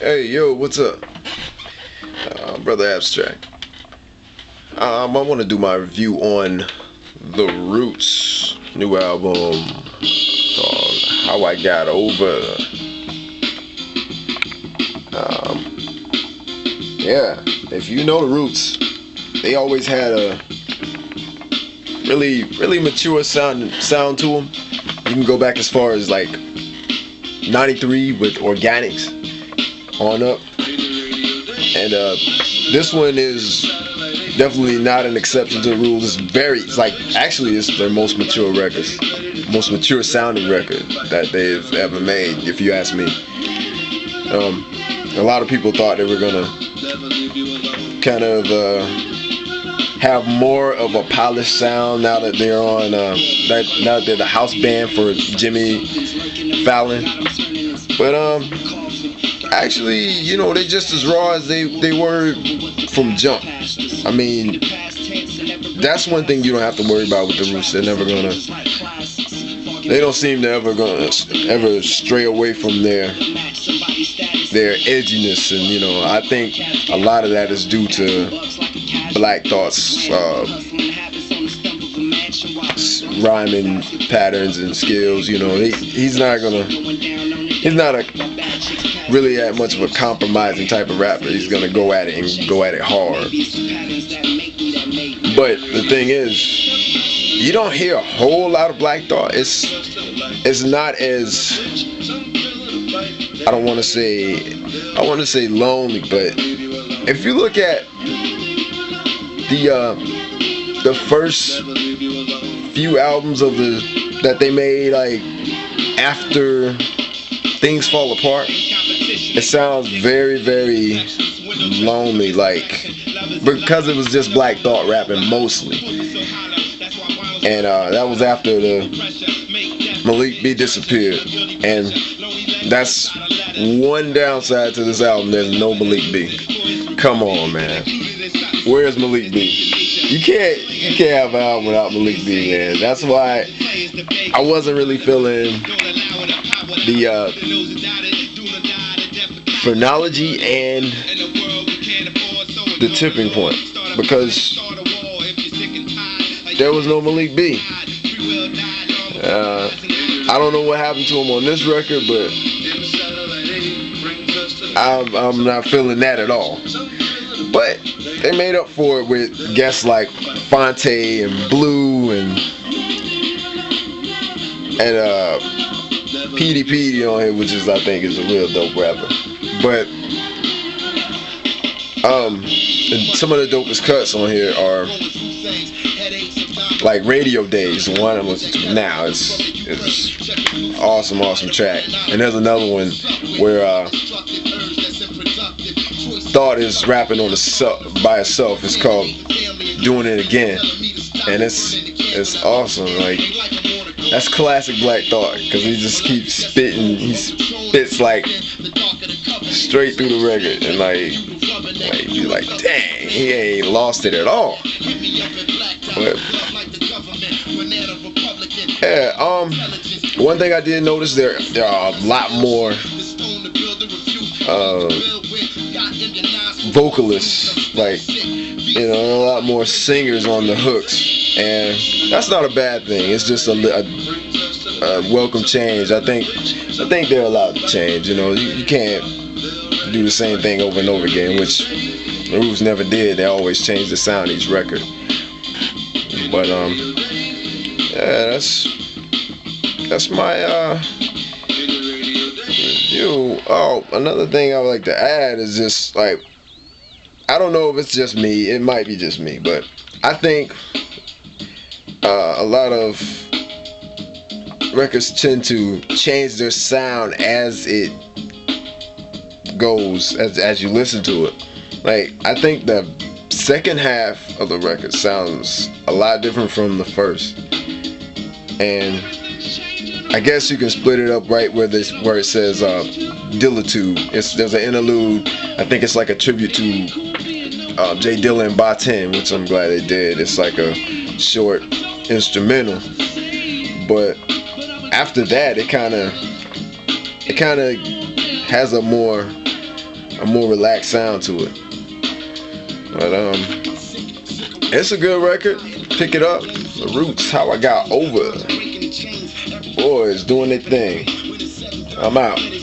Hey, yo, what's up? Brother Abstract. I want to do my review on The Roots' new album called How I Got Over. Yeah, if you know The Roots, they always had a really mature sound to them. You can go back as far as like 93 with Organics on up. And this one is definitely not an exception to the rules. It's their most mature records, most mature sounding record that they've ever made, if you ask me. A lot of people thought they were gonna kind of have more of a polished sound now that they're on now that they're the house band for Jimmy Fallon, but actually, they're just as raw as they were from jump. I mean, that's one thing you don't have to worry about with the Roots. They don't seem to ever stray away from their edginess, and I think a lot of that is due to Black Thought's rhyming patterns and skills. He's not really that much of a compromising type of rapper. He's gonna go at it and go at it hard. But the thing is, you don't hear a whole lot of Black Thought. It's not as, I want to say lonely, but if you look at the first few albums that they made, like after Things Fall Apart, it sounds very, very lonely, like, because it was just Black Thought rapping mostly. And that was after the Malik B disappeared, and that's one downside to this album. There's no Malik B. Come on, man. Where's Malik B? You can't have an album without Malik B, man. That's why I wasn't really feeling the phrenology and the tipping point, because there was no Malik B. I don't know what happened to him on this record, but I'm not feeling that at all. But they made up for it with guests like Fonte and Blue and PDP on here, which I think is a real dope rapper. But some of the dopest cuts on here are like Radio Days, the one I'm listening to now. It's awesome track. And there's another one where Thought is rapping on by itself. It's called Doing It Again, and it's awesome. Like, that's classic Black Thought, because he just keeps spitting. He spits like straight through the record, and like you're like, dang, he ain't lost it at all. But yeah, one thing I did notice, there are a lot more vocalists, like, a lot more singers on the hooks, and that's not a bad thing. It's just a welcome change. I think they're allowed to change. You can't do the same thing over and over again, which the Roots never did. They always changed the sound of each record. But yeah, that's my review. Oh, another thing I would like to add is just, like, I don't know if it's just me. It might be just me, but I think a lot of records tend to change their sound as it goes, as you listen to it. Like, I think the second half of the record sounds a lot different from the first, and I guess you can split it up right where it says Dillitude. There's an interlude. I think it's like a tribute to Jay Dilla and Ba10, which I'm glad they did. It's like a short instrumental, but after that, it kind of has a more a more relaxed sound to it. But it's a good record. Pick it up. The Roots, How I Got Over. Boys doing their thing. I'm out.